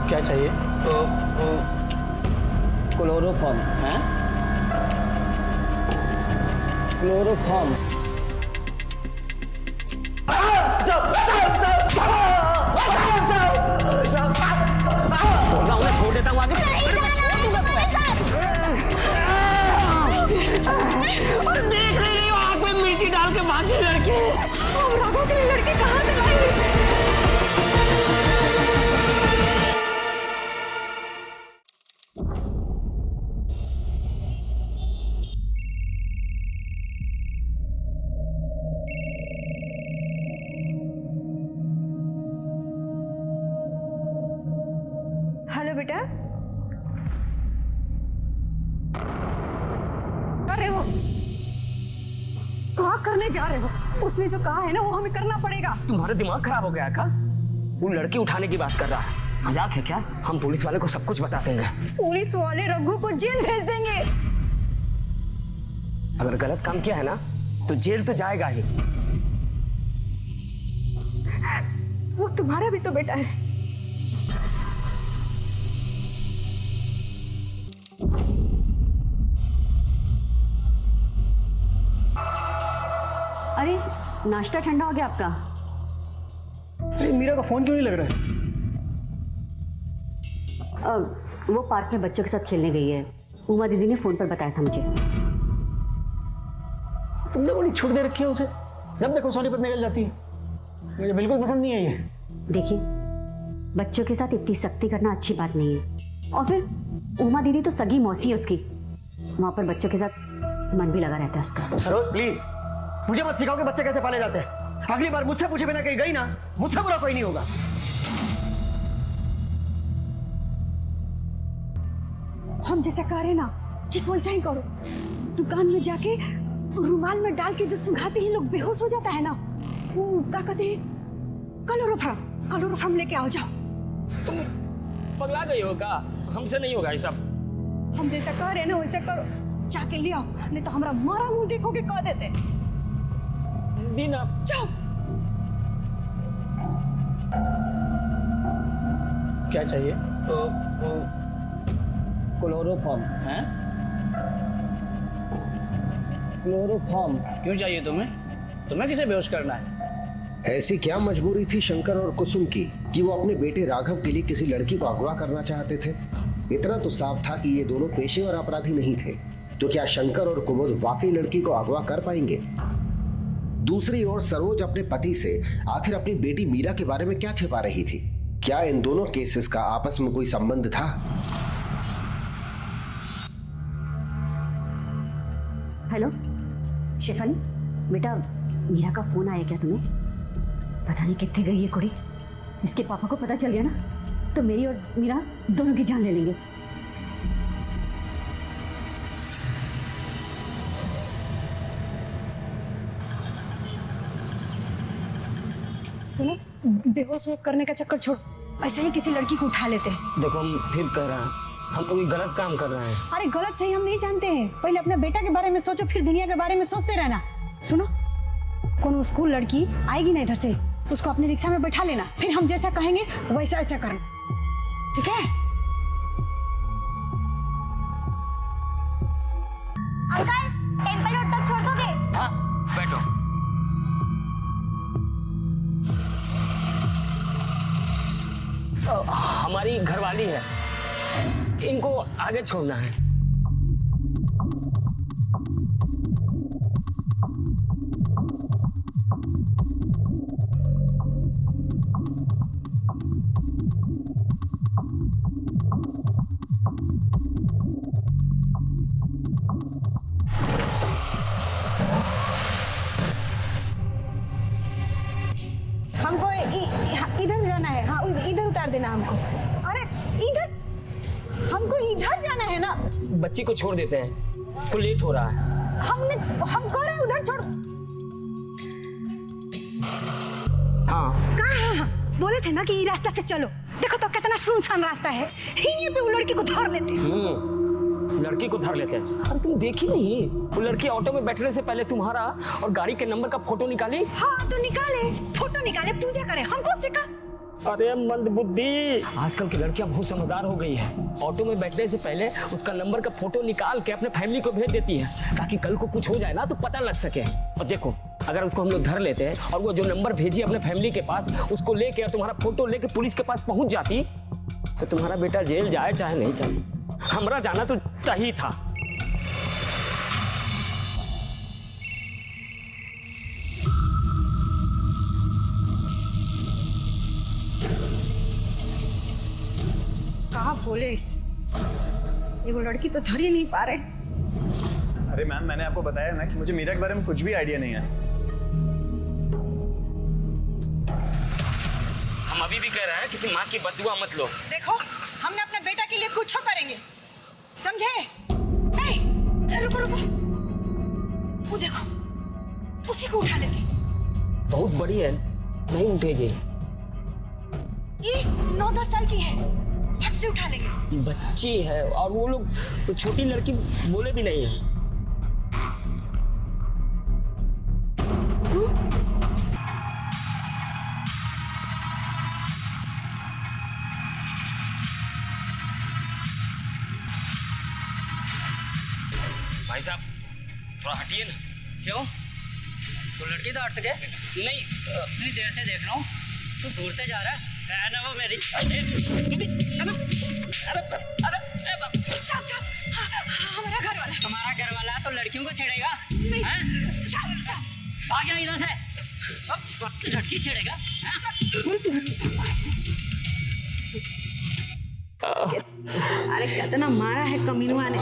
क्या चाहिए? क्लोरोफॉर्म हैं? क्लोरोफॉर्म। छोड़ देता हूँ आगे। और देख रही हो आग में मिर्ची डाल के भागी लड़की। राघव के लिए लड़की कहाँ से लाई? हेलो बेटा, अरे हो क्या करने जा रहे हो? उसने जो कहा है ना वो हमें करना पड़ेगा। तुम्हारा दिमाग खराब हो गया का? वो लड़की उठाने की बात कर रहा है। मजाक है क्या? हम पुलिस वाले को सब कुछ बता देंगे। पुलिस वाले रघु को जेल भेज देंगे। अगर गलत काम किया है ना तो जेल तो जाएगा ही। वो तुम्हारा भी तो बेटा है। अरे नाश्ता ठंडा हो गया आपका? अरे मीरा का फोन क्यों नहीं लग रहा है? वो पार्क में बच्चों के साथ खेलने गई है। उमा दीदी ने फोन पर बताया था मुझे। तुमने बड़ी छूट दे रखी है उसे। जब देखो सोनीपत निकल जाती है। मुझे बिल्कुल पसंद नहीं है ये। देखिए, बच्चों के साथ इतनी सख्ती करना अच्छी बात नहीं है। और फिर उमा दीदी तो सगी मौसी है उसकी। वहां पर बच्चों के साथ मन भी लगा रहता है उसका। सरोज प्लीज, मुझे मत सिखाओ कि बच्चे कैसे पाले जाते हैं। अगली बार मुझसे पूछे बिना कहीं गई ना, मुझसे बुरा कोई नहीं होगा। हम जैसा कह रहे ना ठीक वैसा ही करो। दुकान में जाके रुमाल में डाल के जो सुंघाते ही लोग बेहोश हो जाता है ना, वो क्या कहते हैं? क्लोरोफॉर्म। क्लोरोफॉर्म लेके आओ जाओ। तुम पगला गई हो क्या? हमसे नहीं होगा ये सब। हम जैसा कह रहे हैं ना वैसा करो। जाके ले आओ, नहीं तो हमारा मारा मुंह देखोगे कह देते। दीना जाओ। क्या चाहिए? क्लोरोफॉर्म। हैं? क्लोरोफॉर्म। क्यों चाहिए तुम्हें? तुम्हें किसे बेहोश करना है? ऐसी क्या मजबूरी थी शंकर और कुसुम की कि वो अपने बेटे राघव के लिए किसी लड़की को अगवा करना चाहते थे? इतना तो साफ था कि ये दोनों पेशेवर अपराधी नहीं थे। तो क्या शंकर और कुमुद वाकई लड़की को अगवा कर पाएंगे? दूसरी ओर सरोज अपने पति से आखिर अपनी बेटी मीरा के बारे में क्या छिपा रही थी? क्या इन दोनों केसेस का आपस में कोई संबंध था? हेलो शेफाली, बेटा मीरा का फोन आया क्या तुम्हें? पता नहीं कितने गई ये कुड़ी। इसके पापा को पता चल गया ना तो मेरी और मीरा दोनों की जान ले लेंगे। सुनो, बेहोश होश करने का चक्कर छोड़, ऐसे ही किसी लड़की को उठा लेते हैं। देखो हम फिर कह रहे हैं, हम कोई गलत काम कर रहे हैं। अरे गलत सही हम नहीं जानते हैं। पहले अपने बेटा के बारे में सोचो, फिर दुनिया के बारे में सोचते रहना। सुनो, कौन स्कूल लड़की आएगी ना इधर से, उसको अपने रिक्शा में बैठा लेना, फिर हम जैसा कहेंगे वैसा ऐसा करना, ठीक है? अंकल, टेंपल रोड तक छोड़ दोगे? हाँ बैठो। हमारी घरवाली है, इनको आगे छोड़ना है। हमको इधर जाना है। हाँ, इधर उतार देना हमको। अरे इधर, हमको इधर जाना है ना। बच्ची को छोड़ देते हैं, इसको लेट हो रहा है। हम कह रहे हैं उधर छोड़। हाँ कहाँ? बोले थे ना कि ये रास्ता से चलो। देखो तो कितना सुनसान रास्ता है। यहीं पे वो लड़की को धर लेते हैं। लड़की को धर लेते हैं। अरे तुम देखी नहीं, वो लड़की ऑटो में बैठने से पहले तुम्हारा और गाड़ी के नंबर का फोटो निकाली। हाँ तो निकाले, फोटो निकाले, पूजा करे। हमको सिखा। अरे मंदबुद्धि, आजकल की लड़कियां बहुत समझदार हो गई है। ऑटो में बैठने से पहले उसका नंबर का फोटो निकाल के अपने फैमिली को भेज देती है, ताकि कल को कुछ हो जाए ना तो पता लग सके। और देखो, अगर उसको हम लोग धर लेते हैं और वो जो नंबर भेजी अपने फैमिली के पास उसको लेके और तुम्हारा फोटो लेके पुलिस के पास पहुंच जाती, तो तुम्हारा बेटा जेल जाए चाहे नहीं जाए, हमरा जाना तो चाहिए था। कहा बोले इसे, ये वो लड़की तो धर ही नहीं पा रहे। अरे मैम, मैंने आपको बताया ना कि मुझे मीरा के बारे में कुछ भी आइडिया नहीं है। हम अभी भी कह रहे हैं किसी माँ की बददुआ मत लो। देखो, हमने अपने बेटा के लिए कुछ करेंगे, समझे? ए, रुको रुको, वो देखो, उसी को उठा लेते। बहुत बड़ी है, नहीं उठेगी। ये 9-10 साल की है, फट से उठा लेंगे। बच्ची है और वो लोग तो छोटी लड़की बोले भी नहीं है। भाई साहब थोड़ा हटिए ना। क्यों? तो लड़की तो हट सके? नहीं, इतनी देर से देख रहा हूँ, तू घूरते जा रहा है ना वो मेरी। साहब, हमारा घर वाला। तुम्हारा घर वाला तो लड़कियों को छेड़ेगा? नहीं हैं? साहब, भाग जा इधर से। अब लड़की छेड़ेगा? अरे कितना मारा है कमीनुआ ने।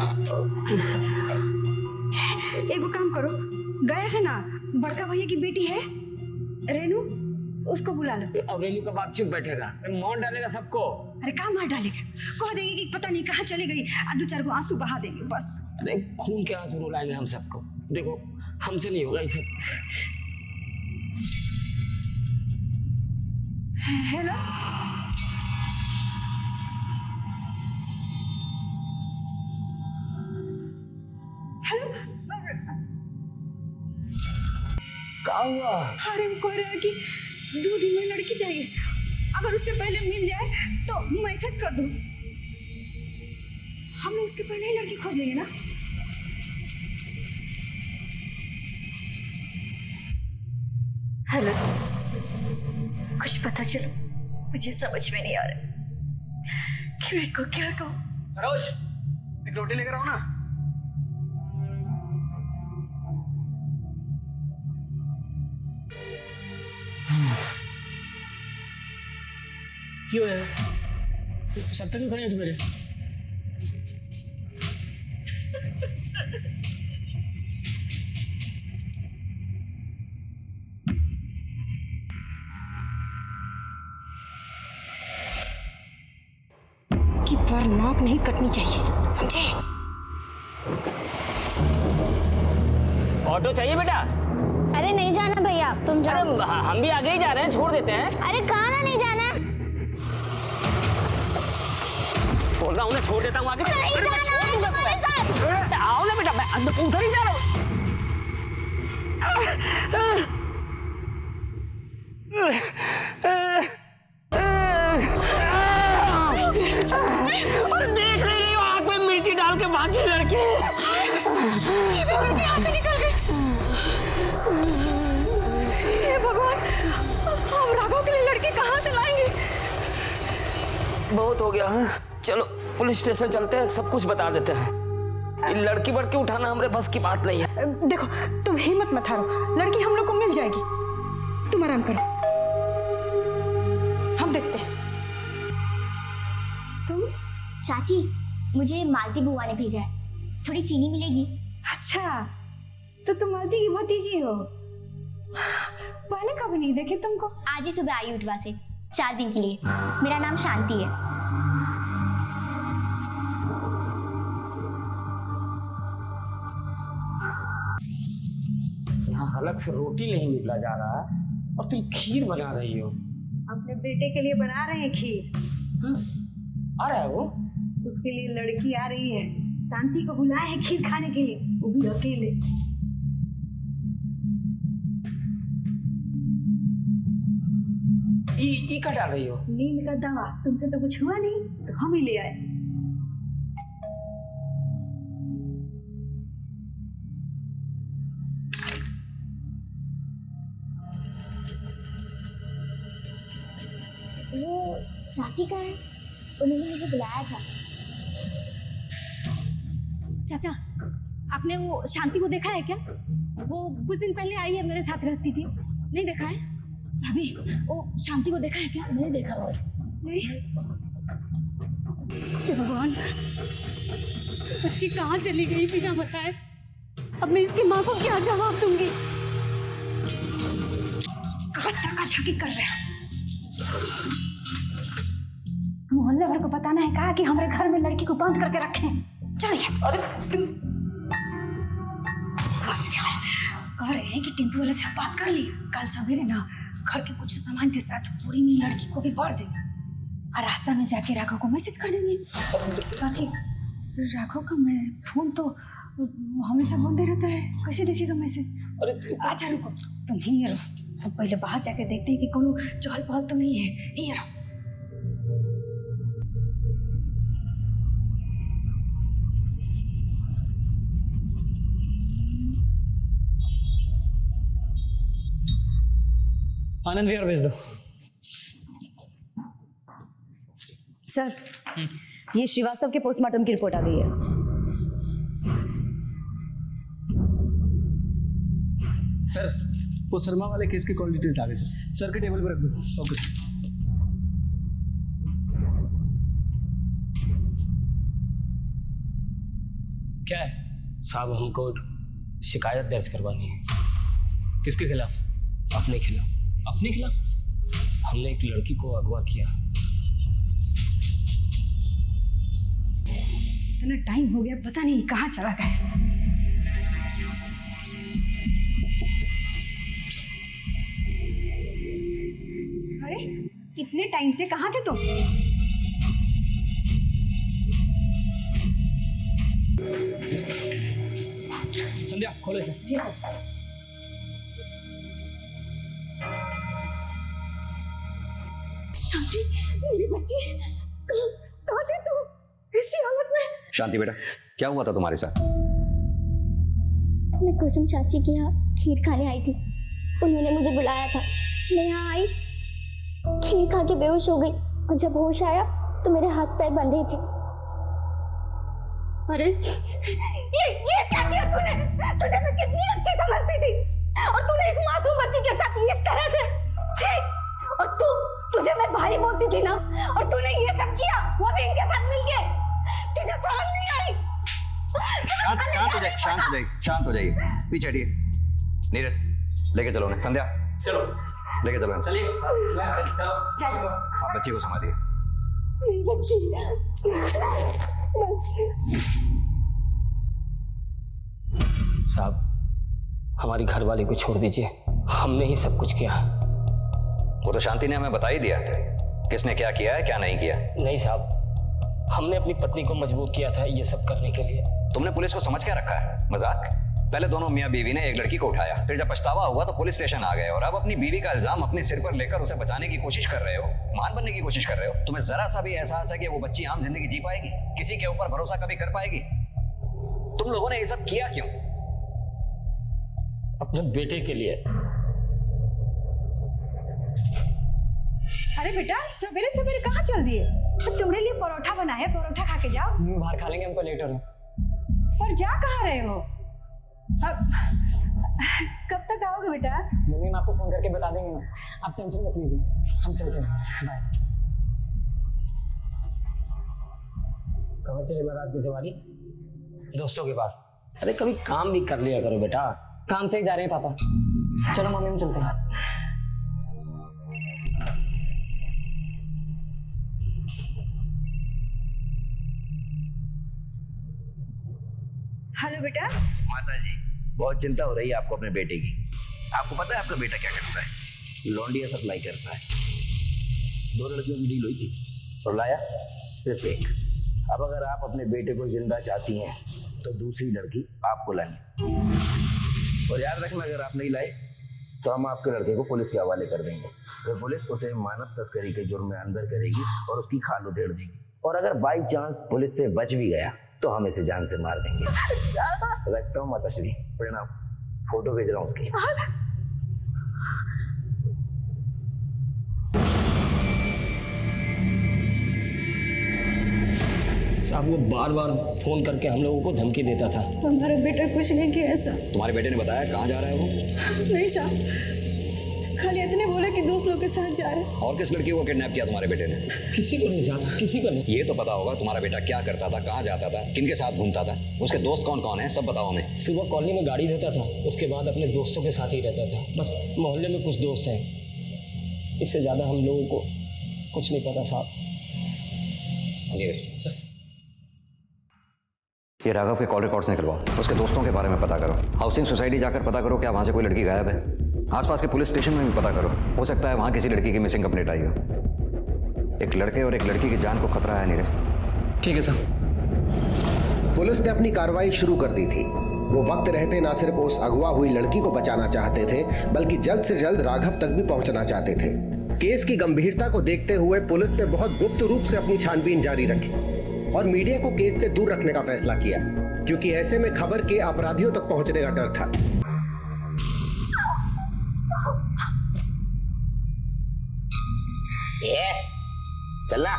एगो काम करो, गए से ना बड़का भैया की बेटी है रेनू, उसको बुला लो। अब रेनू का बाप चुप बैठेगा, मार डालेगा सबको। अरे कहाँ मार डालेगा, कह देंगे कि पता नहीं कहाँ चली गई, 2-4 को आंसू बहा देंगे बस। अरे खून के आंसू रुलाएंगे हम सबको। देखो, हमसे नहीं होगा ये सब। हेलो, हेलो, क्या हुआ? अरे वो कह रहा है कि 2 दिन में लड़की चाहिए, अगर उससे पहले मिल जाए तो मैसेज कर दो। हम लोग उसके पहले ही लड़की खोज लेंगे ना। हेलो, कुछ पता चलो, मुझे समझ में नहीं आ रहा कि मैं को क्या कहूँ। सरोज, एक रोटी लेकर आओ ना। क्यों है? सब तक क्यों खड़े हैं तुम मेरे? कि पर नाक नहीं कटनी चाहिए, समझे? ऑटो चाहिए बेटा? अरे नहीं जाना भैया, तुम जाओ। अरे हम भी आगे ही जा रहे हैं, छोड़ देते हैं। अरे कहाँ ना नहीं जाना? बोल रहा हूँ ना, छोड़ देता हूँ आगे। नहीं अरे मैं जाना छोड़ दूंगा तुम्हारे तुम्हें। साथ। अरे आओ ना बेटा, मैं उधर ही जा रहा हूँ। अरे देख रही हो, आँख में मिर्ची डाल के भागी लड़के। हाथ से निकल गए। हे भगवान, अब राघव के लिए लड़की कहाँ से लाएंगे? बहुत हो गया है, चलो पुलिस स्टेशन चलते हैं, सब कुछ बता देते हैं। ये लड़की बड़की उठाना हमारे बस की बात नहीं है। देखो, तुम हिम्मत मत हारो, लड़की हम लोग को मिल जाएगी, तुम आराम करो, हम देखते हैं। तुम? चाची, मुझे मालती बुआ ने भेजा है, थोड़ी चीनी मिलेगी? अच्छा, तो तुम मालती की भतीजी हो। पहले कभी नहीं देखे तुमको। आज ही सुबह आई उठवा से, 4 दिन के लिए। मेरा नाम शांति है। यहाँ हलक से रोटी नहीं निकला जा रहा और तुम खीर बना रही हो। अपने बेटे के लिए बना रहे हैं खीर। आ रहा है वो? उसके लिए लड़की आ रही है, शांति को बुलाए हैं खीर खाने के लिए, वो भी अकेले। ई का डाल रही हो? नींद का दवा, तुमसे तो कुछ हुआ नहीं तो हम ही ले आए। वो चाची का है, उन्होंने मुझे बुलाया था। चाचा, आपने वो शांति को देखा है क्या? वो कुछ दिन पहले आई है, मेरे साथ रहती थी। नहीं देखा है? भाभी, वो शांति को देखा है क्या? नहीं देखा वो। नहीं। हे भगवान, बच्ची कहाँ चली गई बिना बताए? अब मैं इसकी माँ को क्या जवाब दूंगी? कहाँ तक झांकी कर रहे हो? मोहल्ले भर को बताना है कहा कि हमारे घर में लड़की को बंद करके रखे। चलिए। अरे कह रहे हैं कि टेम्पो वाले से बात कर ली, कल सवेरे ना घर के कुछ सामान के साथ पूरी में लड़की को भी भर देंगे और रास्ता में जाके राघव को मैसेज कर देंगे। बाकी राघव का मैं फोन तो हमेशा बंद रहता है, कैसे देखेगा मैसेज? अरे अच्छा रुको, तुम ही रहो, हम पहले बाहर जाके देखते हैं कि कोनो चहल पहल तो नहीं है। ही रहो। आनंद विहार भेज दो। सर, ये श्रीवास्तव के पोस्टमार्टम की रिपोर्ट आ गई है। सर, वो शर्मा वाले केस की कॉल डिटेल्स आ गई सर के टेबल पर रख दो। Okay sir. क्या है? साहब हमको शिकायत दर्ज करवानी है। किसके खिलाफ? अपने खिलाफ। अपने खिलाफ? हमने एक लड़की को अगवा किया। इतना टाइम हो गया, पता नहीं कहाँ चला गया। अरे इतने टाइम से कहाँ थे तुम? संध्या खोलो इसे। जी सर। शांति, मेरी बच्ची, कहाँ थे तुम इसी हालत में? शांति बेटा, क्या हुआ था तुम्हारे साथ? मैं कुसुम चाची के यहाँ खीर खाने आई थी, उन्होंने मुझे बुलाया था। मैं यहाँ आई, खीर खा के बेहोश हो गई और जब होश आया तो मेरे हाथ पैर बंधे थे। अरे ये क्या किया तूने? तुझे मैं कितनी अच्छी समझती थी और तूने इस मासूम बच्ची के साथ इस तरह से। छी! और तुझे मैं भाई बोलती थी ना, और तूने ये सब किया, वो भी इनके साथ मिलके। तुझे समझ नहीं आई? शांत हो जाइए, शांत हो जाइए, शांत हो जाइए। पीछे हटिए। नीरज, लेके चलो उन्हें। संध्या, चलो लेके चलो। चलिए। आप बच्ची को संभालिए। मेरी बच्ची, बस। साहब, हमारी घरवाली को छोड़ दीजिए, हमने ही सब कुछ किया। वो तो शांति ने हमें बता ही दिया किसने क्या किया है, क्या नहीं किया। नहीं साहब, हमने अपनी पत्नी को मजबूर किया था ये सब करने के लिए। तुमने पुलिस को समझ क्या रखा है? मजाक। पहले दोनों मियां बीवी ने एक लड़की को उठाया, फिर जब पछतावा हुआ तो पुलिस स्टेशन आ गए और अब अपनी बीवी का इल्जाम अपने सिर पर लेकर उसे बचाने की कोशिश कर रहे हो, महान बनने की कोशिश कर रहे हो। तुम्हें जरा सा भी एहसास है कि वो बच्ची आम जिंदगी जी पाएगी, किसी के ऊपर भरोसा कभी कर पाएगी? तुम लोगों ने ये सब किया क्यों? अपने बेटे के लिए। अरे बेटा, सवेरे सवेरे कहाँ चल दिए? तुम्हारे लिए परोठा बनाया, परोठा खा के जाओ। बाहर खा लेंगे, हमको लेट हो रहा है। पर जा कहाँ रहे हो? अब कब तक आओगे बेटा? मम्मी, मैं आपको फोन करके बता देंगे ना, आप टेंशन मत लीजिए, हम चलते हैं। बाय। कहाँ चले महाराज की सवारी? दोस्तों के पास। अरे कभी काम भी कर लिया करो बेटा। काम से ही जा रहे हैं पापा। चलो मम्मी, हम चलते हैं। हेलो बेटा। माता जी, बहुत चिंता हो रही है आपको अपने बेटे की। आपको पता है आपका बेटा क्या करता है? लौंडिया सप्लाई करता है। 2 लड़कियों की डील हुई थी और लाया सिर्फ एक। अब अगर आप अपने बेटे को जिंदा चाहती हैं तो दूसरी लड़की आपको लानी। और याद रखना, अगर आप नहीं लाए तो हम आपके लड़के को पुलिस के हवाले कर देंगे। फिर पुलिस उसे मानव तस्करी के जुर्म में अंदर करेगी और उसकी खाल उधेड़ देगी। और अगर बाई चांस पुलिस से बच भी गया तो हम इसे जान से मार देंगे। रखता हूँ माताश्री, प्रणाम। फोटो भेज रहा हूँ उसकी। साहब वो बार बार फोन करके हम लोगों को धमकी देता था। हमारा बेटा कुछ नहीं किया ऐसा। तुम्हारे बेटे ने बताया कहाँ जा रहा है वो? नहीं साहब, खाली इतने बोले कि दोस्त लोग के साथ जा रहे हैं। और किस लड़की को किडनैप किया तुम्हारे बेटे ने? किसी को नहीं साहब, किसी को नहीं। ये तो पता होगा तुम्हारा बेटा क्या करता था, कहाँ जाता था, किनके साथ घूमता था, उसके दोस्त कौन कौन है, सब बताओ हमें। सुबह कॉलोनी में गाड़ी धोता था, उसके बाद अपने दोस्तों के साथ ही रहता था। बस मोहल्ले में कुछ दोस्त हैं, इससे ज़्यादा हम लोगों को कुछ नहीं पता साहब। ये राघव के कॉल रिकॉर्ड्स निकलवाओ, उसके दोस्तों के बारे में पता करो, हाउसिंग सोसाइटी जाकर पता करो क्या वहाँ से कोई लड़की गायब है, आसपास के पुलिस स्टेशन में भी पता करो, हो सकता है वहाँ किसी लड़की की मिसिंग कंप्लेंट आई हो। एक लड़के और एक लड़की की जान को खतरा है नीरज। ठीक है सर। पुलिस ने अपनी कार्रवाई शुरू कर दी थी। वो वक्त रहते ना सिर्फ उस अगवा हुई लड़की को बचाना चाहते थे, बल्कि जल्द से जल्द राघव तक भी पहुंचना चाहते थे। केस की गंभीरता को देखते हुए पुलिस ने बहुत गुप्त रूप से अपनी छानबीन जारी रखी और मीडिया को केस से दूर रखने का फैसला किया, क्योंकि ऐसे में खबर के अपराधियों तक पहुंचने का डर था। चलना।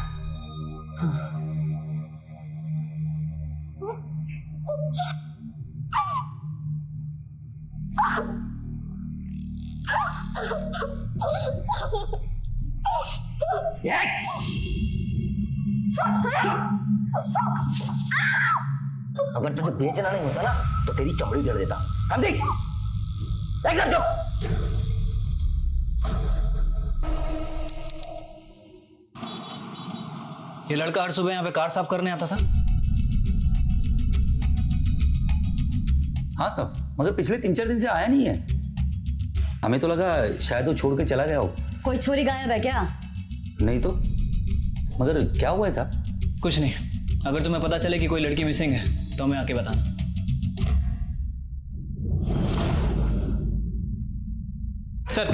अगर तुझे बेचना नहीं होता ना तो तेरी चमड़ी जड़ देता, समझी? एकदम चुप। ये लड़का हर सुबह यहाँ पे कार साफ करने आता था। हाँ साहब, मगर पिछले 3-4 दिन से आया नहीं है। हमें तो लगा शायद वो छोड़ के चला गया हो। कोई छोरी गायब है क्या? नहीं तो, मगर क्या हुआ है साहब? कुछ नहीं, अगर तुम्हें पता चले कि कोई लड़की मिसिंग है तो हमें आके बताना। सर,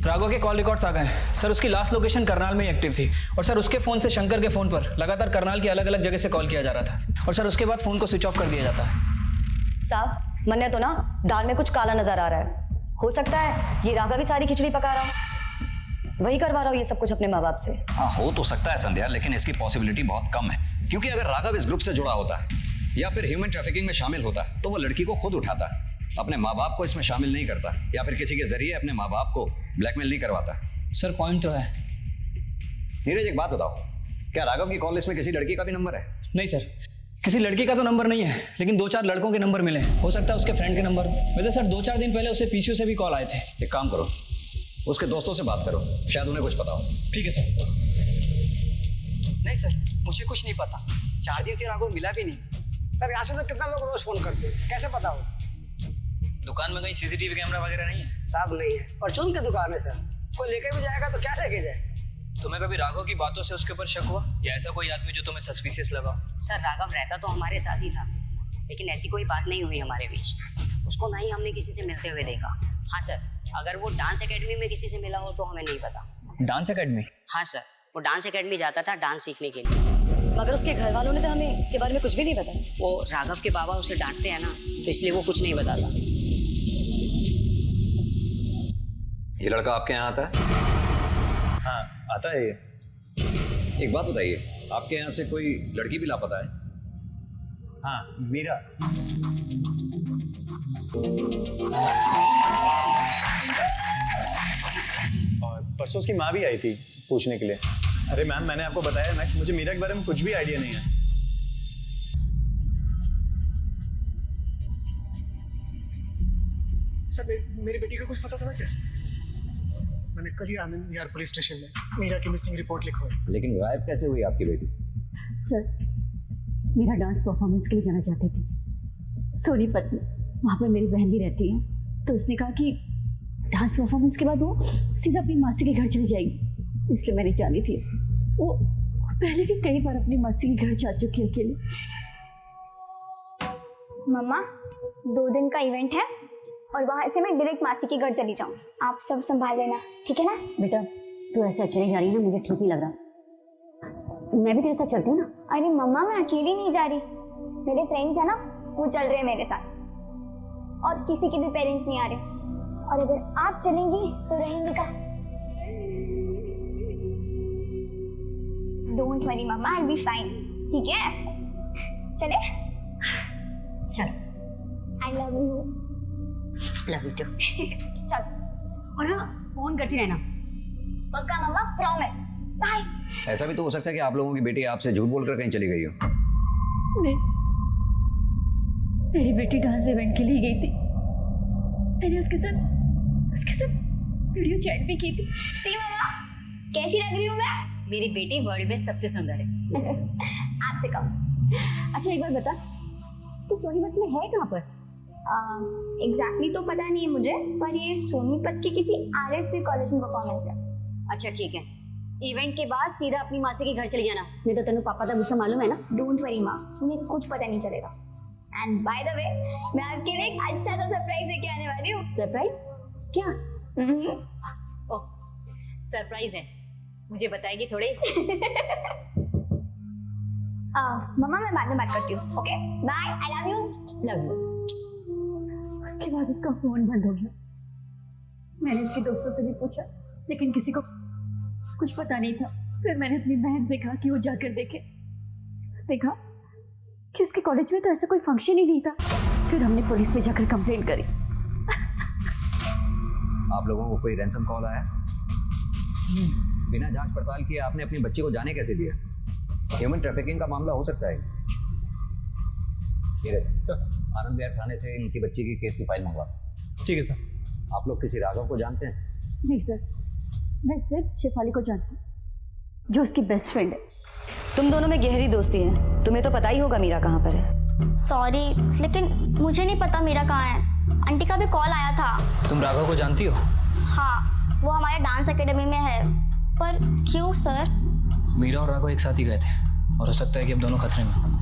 राघव के कॉल रिकॉर्ड्स आ गए हैं। सर, उसकी लास्ट लोकेशन करनाल में ही एक्टिव थी और सर उसके फोन से शंकर के फोन पर लगातार करनाल की अलग अलग जगह से कॉल किया जा रहा था और सर उसके बाद फोन को स्विच ऑफ कर दिया जाता है। साहब, मन्ने तो ना दाल में कुछ काला नजर आ रहा है। हो सकता है ये राघव ही सारी खिचड़ी पका रहा हो, वही करवा रहा हो ये सब कुछ अपने माँ बाप से। हाँ, हो तो सकता है संध्या, लेकिन इसकी पॉसिबिलिटी बहुत कम है, क्योंकि अगर राघव इस ग्रुप से जुड़ा होता या फिर ह्यूमन ट्रैफिकिंग में शामिल होता तो वो लड़की को खुद उठाता, अपने माँ बाप को इसमें शामिल नहीं करता या फिर किसी के जरिए अपने माँ बाप को ब्लैकमेल नहीं करवाता। सर, पॉइंट तो है। नीरज, एक बात बताओ, क्या राघव की कॉल लिस्ट में किसी लड़की का भी नंबर है? नहीं सर, किसी लड़की का तो नंबर नहीं है, लेकिन 2-4 लड़कों के नंबर मिले। हो सकता है उसके फ्रेंड के नंबर। वैसे सर 2-4 दिन पहले उसे पीसीओ से भी कॉल आए थे। एक काम करो, उसके दोस्तों से बात करो, शायद उन्हें कुछ पता हो। ठीक है सर। नहीं सर, मुझे कुछ नहीं पता। 4 दिन से राघव मिला भी नहीं। सर, यहाँ से तो कितना लोग रोज फोन करते हैं, कैसे पता हो? दुकान में कहीं सीसीटीवी कैमरा वगैरह नहीं है? साहब नहीं है, परचून की दुकान है सर। कोई लेके भी जाएगा तो क्या लेके जाए? तुम्हें कभी राघव की बातों से उसके ऊपर शक हुआ या ऐसा कोई आदमी जो तुम्हें सस्पिशियस लगा? सर, राघव रहता तो हमारे साथ ही था, लेकिन ऐसी कोई बात नहीं हुई हमारे बीच। उसको ना ही हमने किसी से मिलते हुए देखा। हाँ सर, अगर वो डांस एकेडमी में किसी से मिला हो तो हमें नहीं पता। Dance academy? हाँ सर, वो डांस एकेडमी जाता था डांस सीखने के लिए। मगर उसके घर वालों ने तो हमें इसके बारे में कुछ भी नहीं बताया। वो राघव के बाबा उसे डांटते हैं ना, तो इसलिए वो कुछ नहीं बताता। ये लड़का आपके यहाँ आता है? हाँ, आता है ये। एक बात बताइए, आपके यहाँ से कोई लड़की भी लापता है? हाँ, मीरा। और परसों उसकी माँ भी आई थी पूछने के लिए। अरे मैम, मैंने आपको बताया ना कि मुझे मीरा के बारे में कुछ भी आइडिया नहीं है। सर, मेरी बेटी का कुछ पता था क्या? मैंने कल ही आनंद विहार पुलिस स्टेशन में मीरा की मिसिंग रिपोर्ट लिखवाई। लेकिन गायब कैसे हुई आपकी बेटी? सर, मेरा डांस परफॉर्मेंस के लिए जाना चाहती थी सोनीपत में। वहाँ पर मेरी बहन भी रहती है, तो उसने कहा कि डांस परफॉर्मेंस के बाद वो सीधा अपनी मासी के घर चली जाएगी, इसलिए मैंने जानी थी। वो पहले भी कई बार अपनी मासी के घर जा चुकी है अकेले। मम्मा, 2 दिन का इवेंट है और वहाँ से मैं डायरेक्ट मासी के घर चली जाऊँ। आप सब संभाल लेना, ठीक है ना? बेटा, तू ऐसे अकेले जा रही है ना, मुझे ठीक नहीं लग रहा। मैं भी तेरे साथ चलती हूँ ना। अरे मम्मा मैं अकेली नहीं जा रही, मेरे फ्रेंड्स है ना वो चल रहे हैं मेरे साथ, और किसी के भी पेरेंट्स नहीं आ रहे, और अगर आप चलेंगी तो रहेंगे का। डोंट वरी मम्मा, आई विल बी फाइन, ठीक है? चले? चल। I love you. Love you too. चल। और हाँ, फोन करती रहना। पक्का मम्मा, प्रॉमिस। बाय। ऐसा भी तो हो सकता है कि आप लोगों की बेटी आपसे झूठ बोलकर कहीं चली गई हो। नहीं, मेरी बेटी डांस इवेंट के लिए गई थी। मैंने उसके साथ वीडियो चैट भी की थी। सी मम्मा, कैसी लग रही हूँ मैं? मेरी बेटी वर्ल्ड में सबसे सुंदर है। आपसे कम। अच्छा एक बार बता, तू सोनीपत में है कहाँ पर? एग्जैक्टली तो पता नहीं है मुझे, पर ये सोनीपत के किसी RSV कॉलेज में परफॉर्मेंस है। अच्छा ठीक है, इवेंट के बाद सीधा अपनी मासी के घर चली जाना, नहीं तो तेनू पापा का गुस्सा मालूम है ना। डोंट वरी माँ, उन्हें कुछ पता नहीं चलेगा। एंड बाय द वे, मैं आपके लिए एक अच्छा सा सरप्राइज लेके आने वाली हूँ। सरप्राइज? क्या? ओह, सरप्राइज है, मुझे बताएगी थोड़े? मम्मा मैं बाद में बात करती हूँ, okay? Bye, I love you. Love you. उसके बाद उसका फोन बंद हो गया। मैंने उसके दोस्तों से भी पूछा, लेकिन किसी को कुछ पता नहीं था। फिर मैंने अपनी बहन से कहा कि वो जाकर देखे। उसने कहा कि उसके कॉलेज में तो ऐसा कोई फंक्शन ही नहीं था। फिर हमने पुलिस में जाकर कंप्लेंट करी। आप लोगों को कोई रैंसम कॉल आया? बिना जांच पड़ताल किए आपने अपनी बच्ची को जाने कैसे दिया? ह्यूमन ट्रैफिकिंग का मामला हो सकता है। सर, आनंद विहार थाने से इनकी बच्ची की केस की फाइल मंगवा। ठीक है सर। आप लोग किसी राघव को जानते हैं? नहीं सर, मैं सिर्फ शेफाली को जानती हूँ, जो उसकी बेस्ट फ्रेंड है। तुम दोनों में गहरी दोस्ती है, तुम्हें तो पता ही होगा मीरा कहाँ पर है। सॉरी, लेकिन मुझे नहीं पता मीरा कहाँ है। आंटी का भी कॉल आया था। तुम राघव को जानती हो? हाँ, वो हमारे डांस एकेडमी में है। पर क्यों सर? मीरा और राघव एक साथ ही गए थे, और हो सकता है कि अब दोनों खतरे में।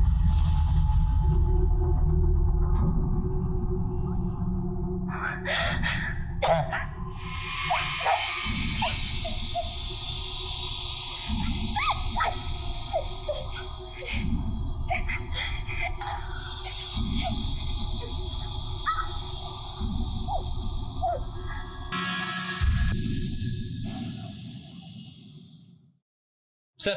Sir,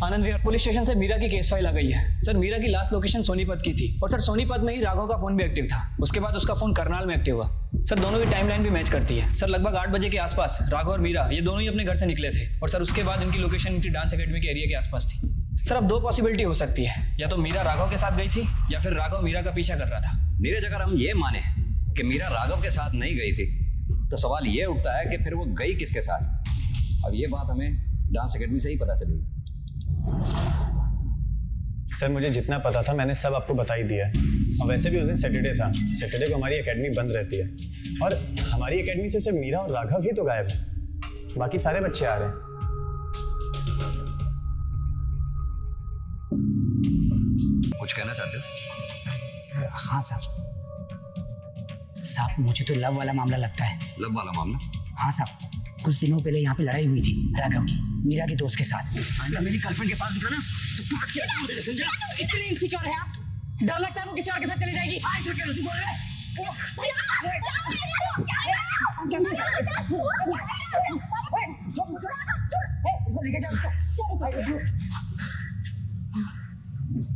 Anand Vihar police station से मीरा की केस फाइल आ गई है। सर, मीरा की लास्ट लोकेशन सोनीपत की थी, और सर सोनीपत में ही राघव का फोन भी एक्टिव था। उसके बाद उसका फोन करनाल में एक्टिव हुआ। सर, दोनों की टाइमलाइन भी मैच करती है। सर, लगभग 8 बजे के आसपास राघव और मीरा ये दोनों ही अपने घर से निकले थे, और सर उसके बाद इनकी लोकेशन इनकी डांस एकेडमी के एरिया के आसपास थी। सर, अब 2 पॉसिबिलिटी हो सकती है, या तो मीरा राघव के साथ गई थी, या फिर राघव मीरा का पीछा कर रहा था। नीरज, अगर हम ये माने कि मीरा राघव के साथ नहीं गई थी, तो सवाल ये उठता है कि फिर वो गई किसके साथ? अब ये बात हमें डांस एकेडमी से ही पता चलेगी। सर, मुझे जितना पता था मैंने सब आपको बता ही दिया है। और वैसे भी उस दिन सैटरडे था, सैटरडे को हमारी एकेडमी बंद रहती है, और हमारी एकेडमी से सिर्फ मीरा और राघव ही तो गायब है, बाकी सारे बच्चे आ रहे हैं। कुछ कहना चाहते हो? हाँ सर। साहब, मुझे तो लव वाला मामला लगता है। लव वाला मामला? हाँ साहब, कुछ दिनों पहले यहाँ पे लड़ाई हुई थी राघव की मीरा के दोस्त के साथ। मेरी गर्लफ्रेंड के पास दिखा ना तो काट के समझा। इतनी इनसिक्योर है आप, डर लगता है वो किसी और के साथ चली जाएगी। आज तो क्या तू बोल रहा है?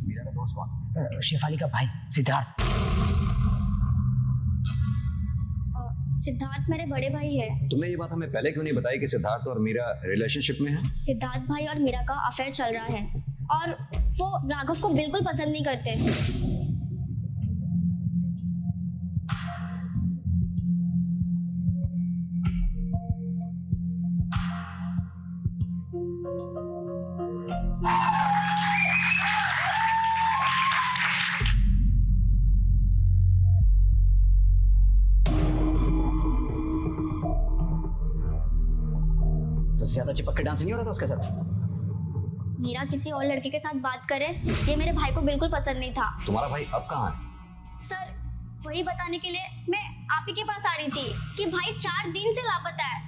मीरा का दोस्त कौन? शेफाली का भाई सिद्धार्थ। सिद्धार्थ मेरे बड़े भाई है। तुमने ये बात हमें पहले क्यों नहीं बताई कि सिद्धार्थ और मीरा रिलेशनशिप में है? सिद्धार्थ भाई और मीरा का अफेयर चल रहा है, और वो राघव को बिल्कुल पसंद नहीं करते। ज्यादा चिपक के डांस नहीं हो रहा था उसके साथ? मीरा किसी और लड़के के साथ बात करे, ये मेरे भाई को बिल्कुल पसंद नहीं था। तुम्हारा भाई अब कहाँ है? सर, वही बताने के लिए मैं आप ही के पास आ रही थी कि भाई 4 दिन से लापता है।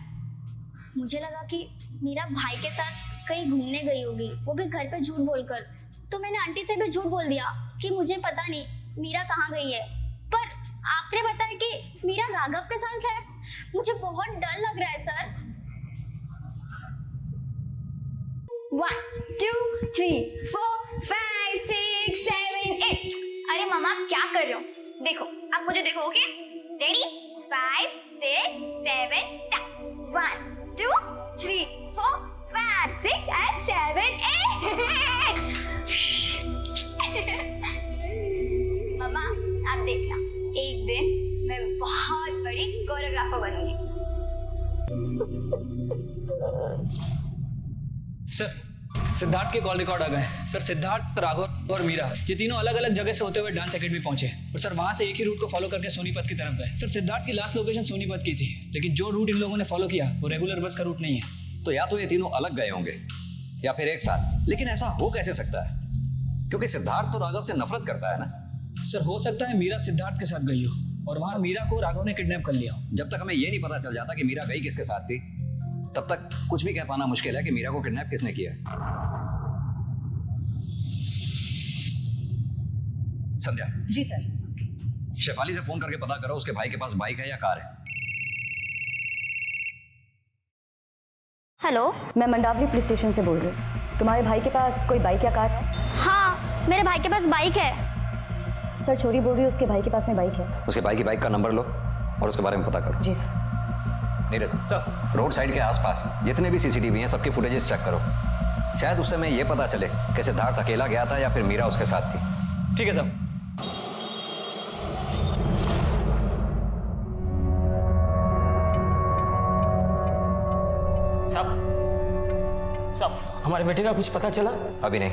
मुझे लगा कि मीरा भाई के साथ कहीं घूमने गई होगी, वो भी घर पे झूठ बोलकर। तो मैंने आंटी से भी झूठ बोल दिया कि मुझे पता नहीं मीरा कहाँ गई है। पर आपने बताया कि मीरा राघव के साथ है। मुझे बहुत डर लग रहा है सर। 1 2 3 4 5 6 7 8। अरे मामा क्या कर रहे हो? देखो, आप मुझे देखो, ओके? रेडी? 5 6 7 स्टार्ट। 1 2 3 4 5 6 and 7 8। मामा आप देखना, एक दिन मैं बहुत बड़ी कोरियोग्राफर बनूंगी। सर सिद्धार्थ के कॉल रिकॉर्ड आ गए। सर सिद्धार्थ, राघव और मीरा ये तीनों अलग अलग जगह से होते हुए डांस एकेडमी पहुंचे और सर वहां से एक ही रूट को फॉलो करके सोनीपत की तरफ गए। सर सिद्धार्थ की लास्ट लोकेशन सोनीपत की थी, लेकिन जो रूट इन लोगों ने फॉलो किया वो रेगुलर बस का रूट नहीं है। तो या तो ये तीनों अलग गए होंगे या फिर एक साथ, लेकिन ऐसा हो कैसे सकता है? क्योंकि सिद्धार्थ तो राघव से नफरत करता है ना। सर हो सकता है मीरा सिद्धार्थ के साथ गई हो और वहां मीरा को राघव ने किडनैप कर लिया हो। जब तक हमें ये नहीं पता चल जाता कि मीरा गई किसके साथ थी, तब तक कुछ भी कह पाना मुश्किल है कि मीरा को किडनैप किसने किया। संध्या। जी सर। शेफाली से फोन करके पता करो उसके भाई के पास बाइक है या कार है। हेलो, मैं मंडावली पुलिस स्टेशन से बोल रही हूँ। तुम्हारे भाई के पास कोई बाइक या कार है? हाँ, मेरे भाई के पास बाइक है। सर चोरी बोल रही है, उसके भाई के पास में बाइक है। उसके भाई की बाइक का नंबर लो और उसके बारे में पता करो। जी sir. Neeraj sir, road side के आसपास जितने भी सीसीटीवी हैं सबके फुटेजेस चेक करो। शायद उससे मैं ये पता चले कि सिद्धार्थ अकेला गया था या फिर मीरा उसके साथ थी। ठीक है सर। साहब, हमारे बेटे का कुछ पता चला? अभी नहीं,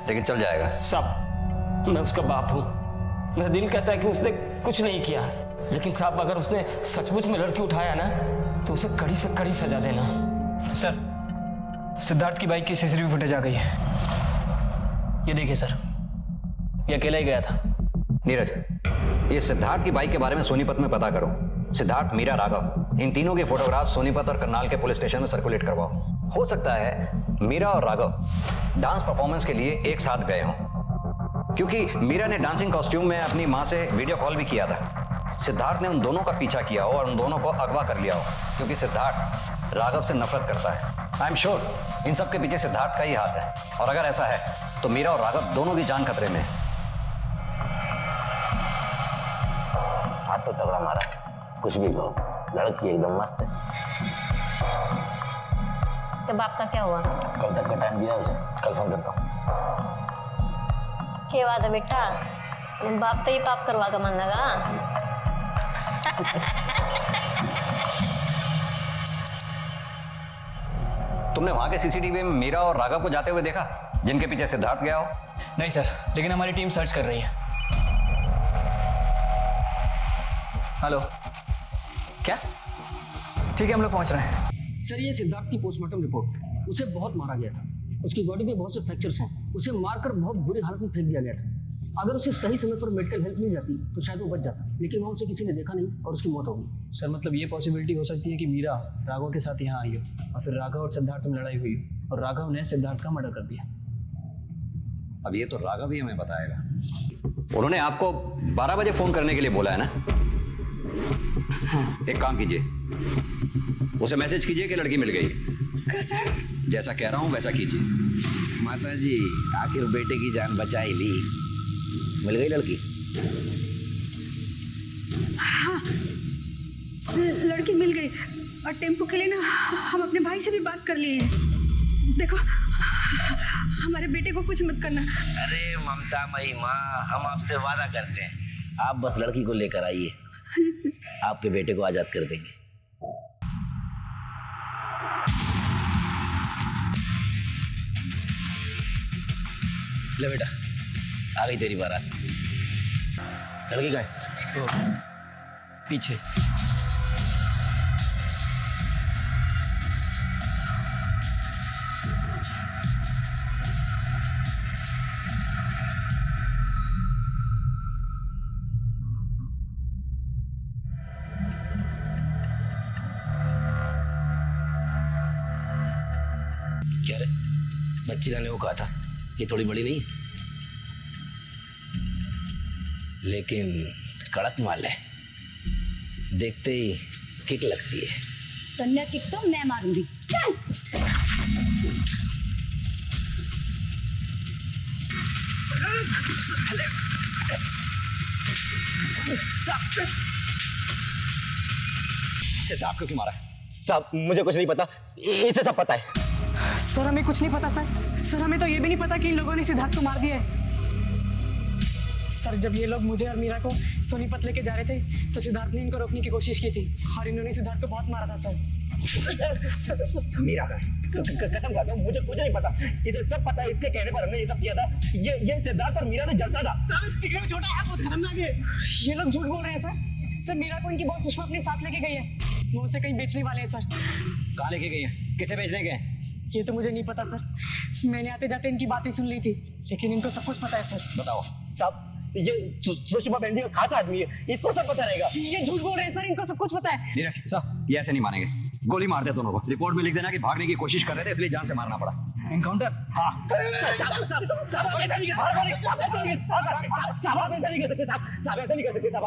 लेकिन चल जाएगा। साहब, मैं उसका बाप हूँ। मेरा दिल कहता है कि उसने कुछ नहीं किया, लेकिन साहब अगर उसने सचमुच में लड़की उठाया ना तो उसे कड़ी से कड़ी सजा देना। सर सिद्धार्थ की बाइक की सीसीटीवी फुटेज आ गई है। ये देखिए सर, ये अकेला ही गया था। नीरज, ये सिद्धार्थ की बाइक के बारे में सोनीपत में पता करो। सिद्धार्थ, मीरा, राघव, इन तीनों के फोटोग्राफ सोनीपत और करनाल के पुलिस स्टेशन में सर्कुलेट करवाओ। हो सकता है मीरा और राघव डांस परफॉर्मेंस के लिए एक साथ गए हों, क्योंकि मीरा ने डांसिंग कॉस्ट्यूम में अपनी मां से वीडियो कॉल भी किया था। सिद्धार्थ ने उन दोनों का पीछा किया हो और उन दोनों को अगवा कर लिया हो, क्योंकि सिद्धार्थ राघव से नफरत करता है। आई एम श्योर इन सब के पीछे सिद्धार्थ का ही हाथ है, और अगर ऐसा है तो मीरा और राघव दोनों की जान खतरे में है। हाथ तो तगड़ा मारा, कुछ भी कहो, लड़की एकदम मस्त है। उसके बाप का क्या हुआ? कल तक का टाइम दिया उसे, कल फोन करता हूँ। क्या बात है बेटा, बाप तो ही पाप करवा का मन लगा। तुमने वहां के सीसीटीवी में मीरा और राघव को जाते हुए देखा, जिनके पीछे सिद्धार्थ गया हो? नहीं सर, लेकिन हमारी टीम सर्च कर रही है। हेलो, क्या? ठीक है, हम लोग पहुंच रहे हैं। सर ये सिद्धार्थ की पोस्टमार्टम रिपोर्ट, उसे बहुत मारा गया था, उसकी बॉडी पे बहुत से फ्रैक्चर्स हैं, उसे मारकर बहुत बुरी हालत में फेंक दिया गया था। अगर उसे सही समय पर मेडिकल हेल्प मिल जाती तो शायद वो बच जाता, लेकिन वहाँ उसे किसी ने देखा नहीं और उसकी मौत हो गई। सर मतलब ये पॉसिबिलिटी हो सकती है कि मीरा राघव के साथ यहाँ आई हो और फिर राघव और सिद्धार्थ में लड़ाई हुई हो और राघव ने सिद्धार्थ का मर्डर कर दिया। अब ये तो राघव ही हमें बताएगा। उन्होंने आपको 12 बजे फोन करने के लिए बोला है ना? एक काम कीजिए, उसे मैसेज कीजिए कि लड़की मिल गई। सर जैसा कह रहा हूं वैसा कीजिए। माता जी, आखिर बेटे की जान बचा ही ली। मिल गई लड़की? हाँ, लड़की मिल गई और टेम्पो के लिए ना हम अपने भाई से भी बात कर लिए हैं। देखो, हमारे बेटे को कुछ मत करना। अरे ममता मई माँ, हम आपसे वादा करते हैं, आप बस लड़की को लेकर आइए, आपके बेटे को आजाद कर देंगे। ले बेटा, आ गई तेरी बारात। लड़की कहाँ है? पीछे। बच्ची लाने को कहा था, ये थोड़ी बड़ी नहीं, लेकिन कड़क माल है, देखते ही किक लगती है। कन्या किक तो मैं मारूंगी। चल। सिद्धार्थ को क्यों मारा है? साहब मुझे कुछ नहीं पता, इसे सब पता है। सर हमें कुछ नहीं पता सर हमें तो ये भी नहीं पता कि इन लोगों ने सिद्धार्थ को मार दिया है। सर जब ये लोग मुझे और मीरा को सोनीपत लेके जा रहे थे तो सिद्धार्थ ने इनको रोकने की कोशिश की थी और इन्होंने सिद्धार्थ को बहुत मारा था सर। मीरा कसम खाता हूँ, मुझे कुछ नहीं पता, इसे सब पता है, इसके कहने पर हमने ये सब किया था। ये सिद्धार्थ और मीरा से जलता था। सर दिखने में छोटा है, बहुत खतरनाक है। ये लोग झूठ बोल रहे हैं सर मीरा को इनकी बॉस सुषमा अपने साथ लेके गई है, वो उसे कहीं बेचने वाले हैं सर। कहाँ लेके गई है? किसे बेचने गए? ये तो मुझे नहीं पता सर, मैंने आते जाते इनकी बातें सुन ली थी, लेकिन इनको सब कुछ पता है सर। बताओ। साहब ये सुषमा बहन जी का खास आदमी है, इसको सब पता रहेगा। ये झूठ बोल रहे हैं सर, इनको सब कुछ पता है। नीरज साहब ये ऐसे नहीं मानेंगे, गोली मार दे दोनों को। रिपोर्ट में लिख देना कि भागने की कोशिश कर रहे थे इसलिए जान से मारना पड़ा। एनकाउंटर? हाँ।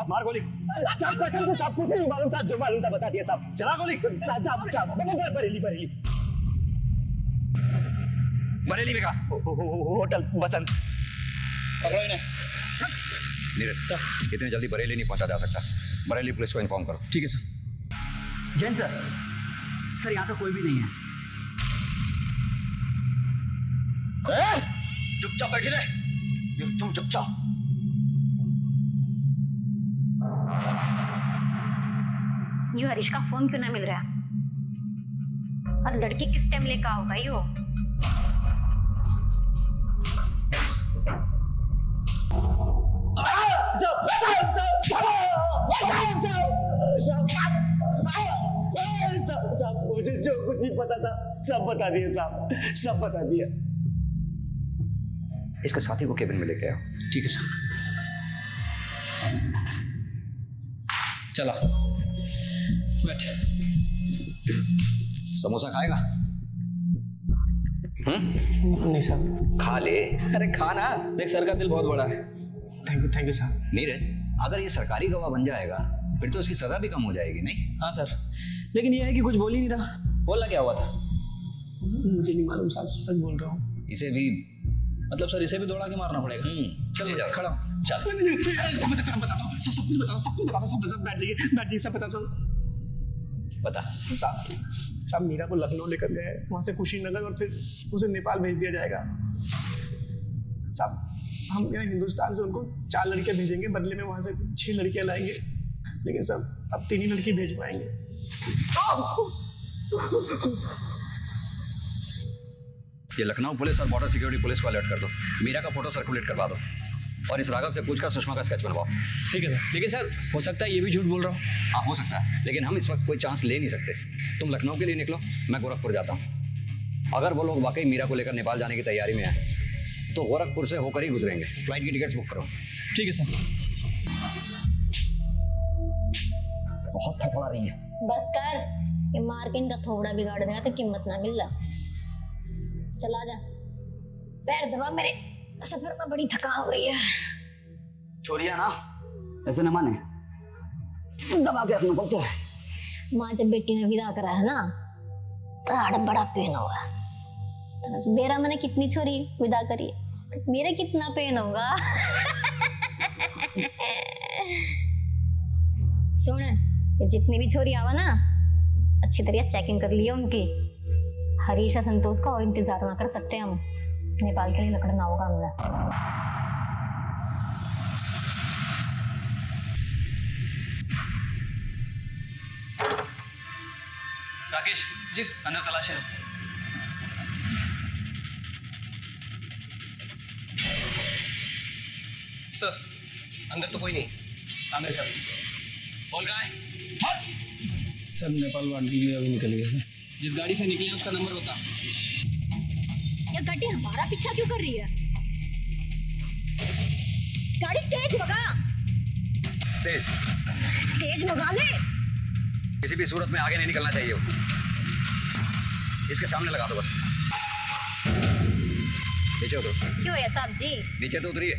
मार गोली। साहब कसम को साहब कुछ नहीं मालूम, साहब जो मालूम था बता दिया साहब। चला गोली। साहब बरेली बरेली में कहा? होटल बसंत। पकड़ो इन्हें। नीरज सर इतनी जल्दी बरेली नहीं पहुंचा जा सकता, बरेली पुलिस को इन्फॉर्म करो। ठीक है सर। जैन सर यहाँ तो कोई भी नहीं है। चुपचाप बैठे रहे, तुम चुपचाप। यू हरीश का फोन क्यों ना मिल रहा? और लड़की किस टाइम लेकर होगा यू? साहब मुझे जो कुछ नहीं पता था सब बता दिए साहब, सब बता दिया। इसके साथी को केबिन में लेके आओ। ठीक है सर। चला बैठ। समोसा खाएगा? नहीं साहब। खा ले। अरे खाना, देख सर का दिल बहुत बड़ा है। थैंक यू साहब। नीरज अगर ये सरकारी गवाह बन जाएगा फिर तो इसकी सजा भी कम हो जाएगी नहीं? हाँ सर, लेकिन ये है कि कुछ बोल ही नहीं रहा। बोलना क्या हुआ था? मुझे नहीं मालूम साहब, सच बोल रहा हूँ। इसे भी मतलब सर इसे भी दौड़ा के मारना पड़ेगा? चलिए जाओ। खड़ा चल। सब बताता हूँ, सब कुछ बताता हूँ, सब बैठ जाइए, सब बताता हूँ। बता। साहब मीरा को लखनऊ लेकर गए, वहाँ से कुशीनगर और फिर उसे नेपाल भेज दिया जाएगा। साहब हम यहाँ हिंदुस्तान से उनको 4 लड़कियाँ भेजेंगे, बदले में वहाँ से 6 लड़कियाँ लाएंगे, लेकिन साहब अब 3 ही लड़की भेज पाएंगे। ये लखनऊ पुलिस और बॉर्डर सिक्योरिटी पुलिस को अलर्ट कर दो, मीरा का फोटो सर्कुलेट करवा दो और इस राघव से पूछकर सुषमा का स्केच बनवाओ। ठीक है सर। लेकिन सर हो सकता है ये भी झूठ बोल रहा हूँ। हाँ हो सकता है, लेकिन हम इस वक्त कोई चांस ले नहीं सकते। तुम लखनऊ के लिए निकलो, मैं गोरखपुर जाता हूँ। अगर वो लोग वाकई मीरा को लेकर नेपाल जाने की तैयारी में है तो गोरखपुर से होकर ही गुजरेंगे। फ्लाइट की टिकट्स बुक करो। ठीक है सर। बहुत थकवा रही है। बस कर, ये मार के इनका थोड़ा बिगाड़ देगा तो कीमत ना मिल रहा। चला जा, पैर दबा मेरे, सफर में बड़ी थकान हो रही है। छोड़िए ना, ऐसे न माने, दबा के रखना पड़ता है। माँ जब बेटी ने विदा करा है ना तो बड़ा पेन हुआ। मेरा मैंने कितनी छोरी विदा करी है, मेरा कितना पेन होगा। सुन, ये जितनी भी छोरी आवा ना अच्छी तरह चेकिंग कर लिया उनकी। हरीश और संतोष का और इंतजार ना कर सकते हम, नेपाल के लिए निकलना होगा हमें। राकेश जी अंदर तलाशी लो। सर अंदर तो कोई नहीं। आंदे सर। बोल कहाँ है? सर नेपाल वाले के लिए अभी निकल गए। जिस गाड़ी से निकले उसका नंबर बता। ये गाड़ी हमारा पीछा क्यों कर रही है? गाड़ी तेज भगा। तेज भगा ले। किसी भी सूरत में आगे नहीं निकलना चाहिए। इसके सामने लगा दो बस। नीचे उतरो। क्यों है साहब जी? नीचे तो उतरिए।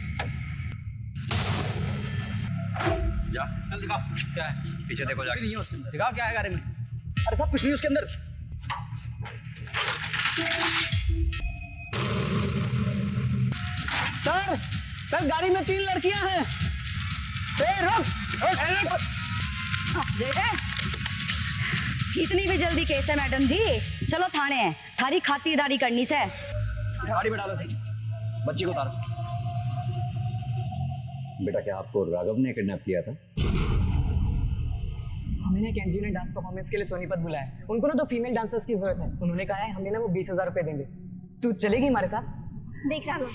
जा चल दिखाओ क्या है। पीछे देखो जाके। नहीं है उसके अंदर, दिखाओ क्या है गाड़ी में। अरे साहब कुछ नहीं उसके अंदर। सर गाड़ी में 3 लड़कियां हैं। इतनी भी जल्दी केस है मैडम जी? चलो थाने है, थारी खातिरदारी करनी से। गाड़ी में डालो सही, बच्ची को उतारो। बेटा क्या आपको राघव ने किडनैप किया था? हमें ना एक एनजीओ ने डांस परफॉर्मेंस के लिए सोनीपत बुलाया है। उनको ना 2 फीमेल डांसर्स की जरूरत है। उन्होंने कहा है हमें ना वो 20,000 रुपए देंगे। तू चलेगी हमारे साथ? देख राघव,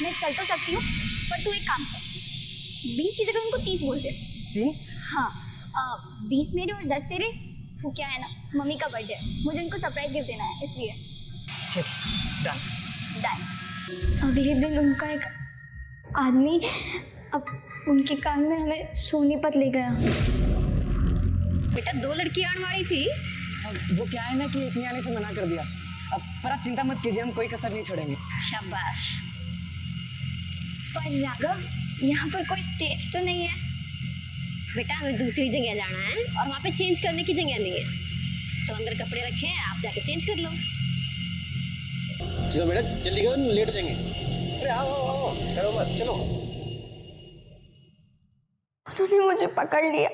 मैं चल तो सकती हूँ, पर तू एक काम कर, 20 की जगह उनको 30 बोल दे। 30? हाँ, 20 मेरे और 10 तेरे। वो क्या है ना, मम्मी का बर्थडे है, मुझे उनको सरप्राइज गिफ्ट देना है, इसलिए। ठीक, डन। डन। अगले दिन उनका एक आदमी अब उनके कार में हमें सोनीपत ले गया। बेटा 2 लड़कियां आने वाली थी। वो क्या है ना कि एक ने आने से मना कर दिया। अब पर आप चिंता मत कीजिए, हम कोई कसर नहीं छोड़ेंगे। शाबाश। पर राघव, यहाँ पर कोई स्टेज तो नहीं है। बेटा हमें दूसरी जगह जाना है और वहाँ पे चेंज करने की जगह नहीं है, तो अंदर कपड़े रखे हैं, आप जाके चेंज कर लो। चलो बेटा जल्दी करो, लेट हो जाएंगे। अरे आओ करो मत, चलो। उन्होंने मुझे पकड़ लिया।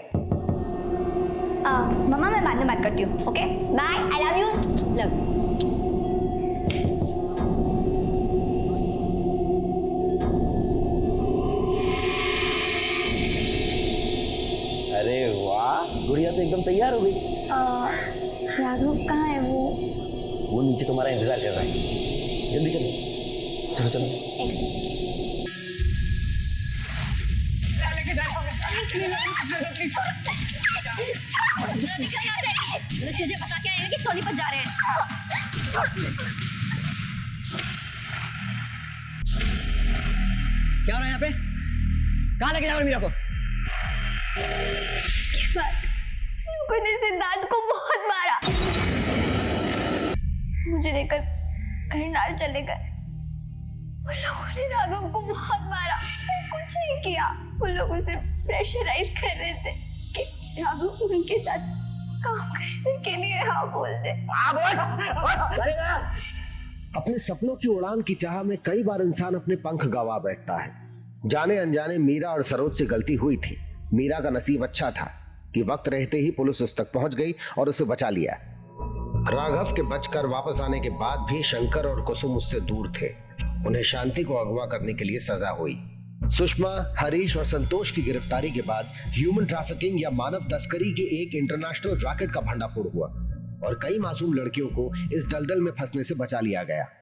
मम्मा मैं बाद में बात करती हूँ, okay bye, I love you. Love. अरे वाह, गुड़िया तो एकदम तैयार हो गई। राघव कहाँ है? वो नीचे तुम्हारा इंतजार कर रहा है। जल्दी चलो चलो चलो। तुझे बता के आए कि सोनीपत जा रहे हैं। क्या हो रहा है यहाँ पे? कहाँ लेके जा रहे हो मीरा को? उसके बाद लोगों ने सिद्धार्थ को बहुत मारा। मुझे लेकर करनाल चले गए। उन लोगों ने राघव को बहुत मारा। उसने कुछ नहीं किया। वो लोग उसे प्रेशराइज कर रहे थे कि राघव उनके साथ काम करने के लिए हाँ बोल दे। अपने सपनों की उड़ान की चाह में कई बार इंसान अपने पंख गंवा बैठता है। जाने अनजाने मीरा और सरोज से गलती हुई थी। मीरा का नसीब अच्छा था कि वक्त रहते ही पुलिस उस तक पहुंच गई और उसे बचा लिया। राघव के बचकर वापस आने के बाद भी शंकर और कुसुम उससे दूर थे। उन्हें शांति को अगवा करने के लिए सजा हुई। सुषमा, हरीश और संतोष की गिरफ्तारी के बाद ह्यूमन ट्रैफिकिंग या मानव तस्करी के एक इंटरनेशनल रैकेट का भंडाफोड़ हुआ और कई मासूम लड़कियों को इस दलदल में फंसने से बचा लिया गया।